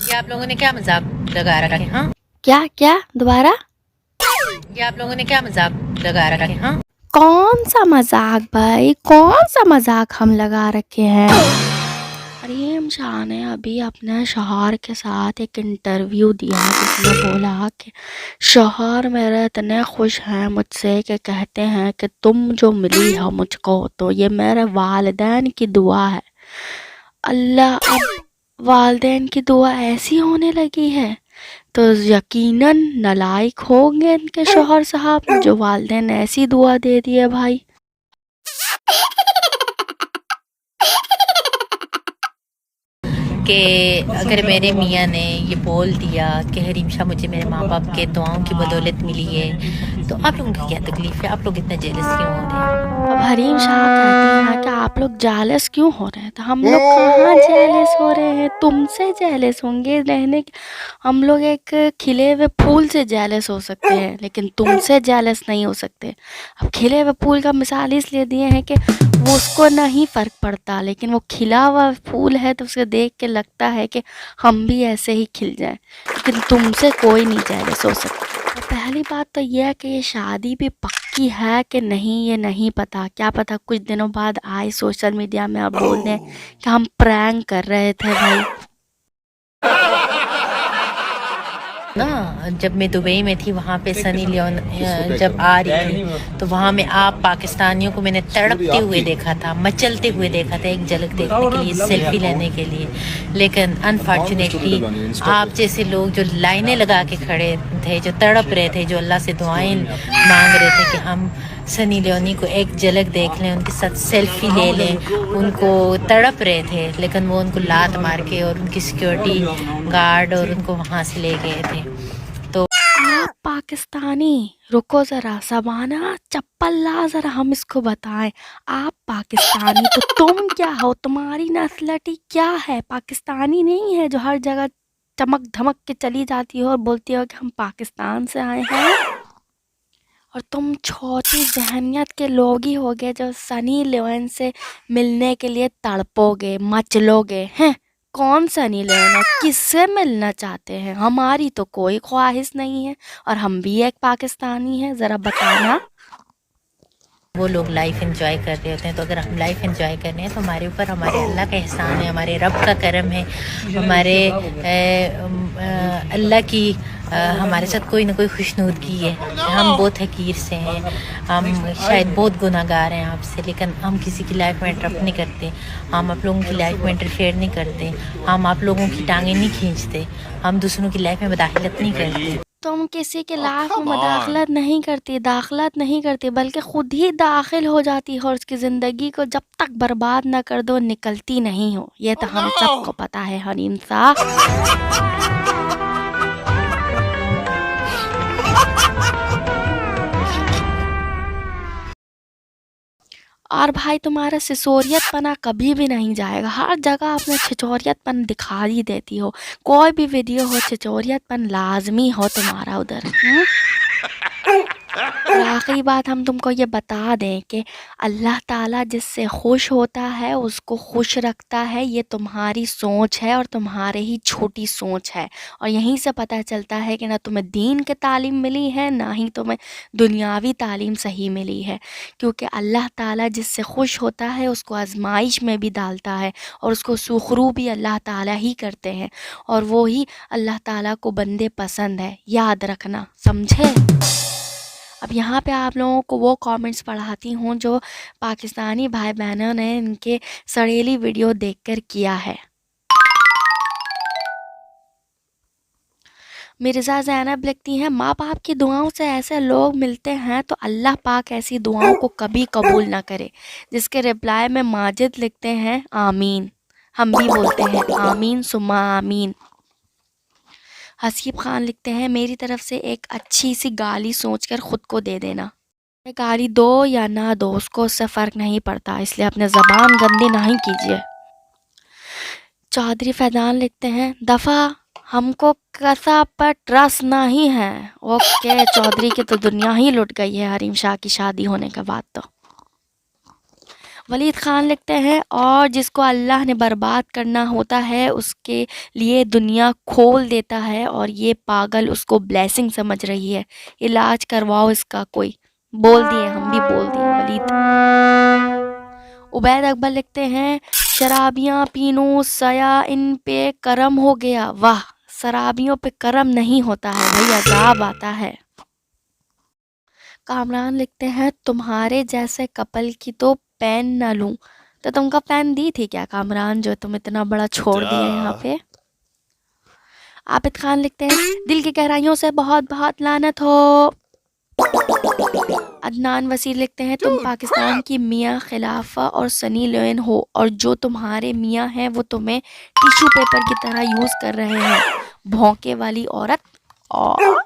یہ آپ لوگوں نے کیا مذاق لگا رکھا ہے؟ ہاں کیا دوبارہ؟ یہ آپ لوگوں نے کیا مذاق لگا رکھا ہے؟ ہاں کون سا مذاق بھائی، کون سا مذاق ہم لگا رکھے ہیں؟ حریم شاہ نے ابھی اپنے شوہر کے ساتھ ایک انٹرویو دیا جس میں بولا کہ شوہر میرے اتنے خوش ہیں مجھ سے کہ کہتے ہیں کہ تم جو ملی ہو مجھ کو تو یہ میرے والدین کی دعا ہے۔ اللہ، اب والدین کی دعا ایسی ہونے لگی ہے تو یقیناً نالائق ہوں گے ان کے شوہر صاحب جو والدین ایسی دعا دے دیے بھائی۔ کہ اگر میرے میاں نے یہ بول دیا کہ حریم شاہ مجھے میرے ماں باپ کے دعاؤں کی بدولت ملی ہے تو آپ لوگوں کی کیا تکلیف ہے؟ آپ لوگ اتنا جیلس کیوں ہو رہے ہیں؟ اب حریم شاہ کہتی ہیں کہ آپ لوگ جیلس کیوں ہو رہے ہیں؟ تو ہم لوگ کہاں جیلس ہو رہے ہیں، تم سے جیلس ہوں گے رہنے ہم لوگ ایک کھلے ہوئے پھول سے جیلس ہو سکتے ہیں لیکن تم سے جیلس نہیں ہو سکتے۔ اب کھلے ہوئے پھول کا مثال اس لیے دیے ہیں کہ وہ اس کو نہیں فرق پڑتا، لیکن وہ کھلا ہوا پھول ہے تو اسے دیکھ کے لگتا ہے کہ ہم بھی ایسے ہی کھل جائیں، لیکن تم سے کوئی نہیں جیلس ہو سکتا۔ پہلی بات تو یہ ہے کہ یہ شادی بھی پکی ہے کہ نہیں یہ نہیں پتا، کیا پتا کچھ دنوں بعد آئے سوشل میڈیا میں آپ بول دیں کہ ہم پرینک کر رہے تھے بھائی۔ نا جب میں دبئی میں تھی وہاں پہ سنی لیون جب آ رہی تھی تو وہاں میں آپ پاکستانیوں کو میں نے تڑپتے ہوئے دیکھا تھا، مچلتے ہوئے دیکھا تھا ایک جھلک دیکھنے کے لیے، سیلفی لینے کے لیے، لیکن انفارچونیٹلی آپ جیسے لوگ جو لائنیں لگا کے کھڑے تھے، جو تڑپ رہے تھے، جو اللہ سے دعائیں مانگ رہے تھے کہ ہم سنی لیونی کو ایک جھلک دیکھ لیں، ان کے ساتھ سیلفی لے لیں، ان کو تڑپ رہے تھے لیکن وہ ان کو لات مار کے اور ان کی سیکیورٹی گارڈ اور ان کو وہاں سے لے گئے تھے۔ تو آپ پاکستانی، رکو ذرا سبانہ، چپل لا ذرا ہم اس کو بتائیں۔ آپ پاکستانی تو تم کیا ہو، تمہاری نسلٹی کیا ہے؟ پاکستانی نہیں ہے جو ہر جگہ چمک دھمک کے چلی جاتی ہو اور بولتی ہو کہ ہم پاکستان سے آئے ہیں، اور تم چھوٹی ذہنیت کے لوگ ہی ہوگے جو سنی لیون سے ملنے کے لیے تڑپو گے، مچلو گے ہیں۔ کون سنی لیون ہے؟ کس سے ملنا چاہتے ہیں؟ ہماری تو کوئی خواہش نہیں ہے اور ہم بھی ایک پاکستانی ہیں، ذرا بتانا۔ وہ لوگ لائف انجوائے کر رہے ہوتے ہیں، تو اگر ہم لائف انجوائے کر رہے ہیں تو ہمارے اوپر ہمارے اللہ کا احسان ہے، ہمارے رب کا کرم ہے، ہمارے اللہ کی ہمارے ساتھ کوئی نہ کوئی خوشنودگی ہے۔ ہم بہت حقیر سے ہیں، ہم شاید بہت گناہ گار ہیں آپ سے، لیکن ہم کسی کی لائف میں انٹرپٹ نہیں کرتے، ہم آپ لوگوں کی لائف میں انٹرفیئر نہیں کرتے، ہم آپ لوگوں کی ٹانگیں نہیں کھینچتے، ہم دوسروں کی لائف میں مداخلت نہیں کرتے۔ تم کسی کے لائف میں مداخلت نہیں کرتی، داخلت نہیں کرتی، بلکہ خود ہی داخل ہو جاتی ہو اور اس کی زندگی کو جب تک برباد نہ کر دو نکلتی نہیں ہو۔ یہ تو ہم سب کو پتا ہے حریم صاحب۔ اور بھائی تمہارا سسوریت پنا کبھی بھی نہیں جائے گا، ہر جگہ اپنے چھچوریت پن دکھا ہی دیتی ہو، کوئی بھی ویڈیو ہو چھچوریت پن لازمی ہو تمہارا ادھر۔ اور آخری بات ہم تم کو یہ بتا دیں کہ اللہ تعالیٰ جس سے خوش ہوتا ہے اس کو خوش رکھتا ہے، یہ تمہاری سوچ ہے اور تمہارے ہی چھوٹی سوچ ہے، اور یہیں سے پتہ چلتا ہے کہ نہ تمہیں دین کے تعلیم ملی ہے نہ ہی تمہیں دنیاوی تعلیم صحیح ملی ہے، کیونکہ اللہ تعالیٰ جس سے خوش ہوتا ہے اس کو آزمائش میں بھی ڈالتا ہے اور اس کو سخرو بھی اللہ تعالیٰ ہی کرتے ہیں، اور وہی اللہ تعالیٰ کو بندے پسند ہے، یاد رکھنا، سمجھے؟ اب یہاں پہ آپ لوگوں کو وہ کامنٹس پڑھاتی ہوں جو پاکستانی بھائی بہنوں نے ان کے سڑیلی ویڈیو دیکھ کر کیا ہے۔ مرزا زینب لکھتی ہیں، ماں باپ کی دعاؤں سے ایسے لوگ ملتے ہیں تو اللہ پاک ایسی دعاؤں کو کبھی قبول نہ کرے، جس کے رپلائی میں ماجد لکھتے ہیں آمین، ہم بھی بولتے ہیں آمین ثم آمین۔ حسیب خان لکھتے ہیں، میری طرف سے ایک اچھی سی گالی سوچ کر خود کو دے دینا، گالی دو یا نہ دو اس کو اس سے فرق نہیں پڑتا، اس لیے اپنے زبان گندی نہیں کیجیے۔ چودھری فیضان لکھتے ہیں، دفعہ ہم کو کسا پر ٹرسٹ نہیں ہے۔ اوکے، چودھری کی تو دنیا ہی لٹ گئی ہے حریم شاہ کی شادی ہونے کے بعد تو۔ ولید خان لکھتے ہیں اور جس کو اللہ نے برباد کرنا ہوتا ہے اس کے لیے دنیا کھول دیتا ہے اور یہ پاگل اس کو بلیسنگ سمجھ رہی ہے. علاج کرواؤ اس کا کوئی. بول دیے, ہم بھی بول دیے ولید. عبید اکبر لکھتے ہیں شرابیاں پینوں سیا ان پہ کرم ہو گیا. واہ, شرابیوں پہ کرم نہیں ہوتا ہے بھئی, عذاب آتا ہے. کامران لکھتے ہیں تمہارے جیسے کپل کی تو پین نہ لوں. تو تم کا پین دی تھی کیا کامران جو تم اتنا بڑا چھوڑ دیا یہاں پہ. عابد خان لکھتے ہیں دل کی گہرائیوں سے بہت بہت لعنت ہو. عدنان وسیع لکھتے ہیں تم پاکستان کی میاں خلیفہ اور سنی لیون ہو اور جو تمہارے میاں ہیں وہ تمہیں ٹیشو پیپر کی طرح یوز کر رہے ہیں. بھونکے والی عورت. اور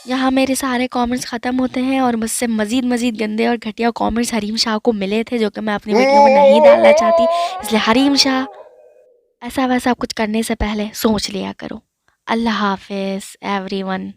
یہاں میرے سارے کامنٹس ختم ہوتے ہیں اور مجھ سے مزید گندے اور گھٹیا کامنٹس حریم شاہ کو ملے تھے جو کہ میں اپنی ویڈیو میں نہیں ڈالنا چاہتی. اس لیے حریم شاہ ایسا ویسا کچھ کرنے سے پہلے سوچ لیا کرو. اللہ حافظ ایوری ون.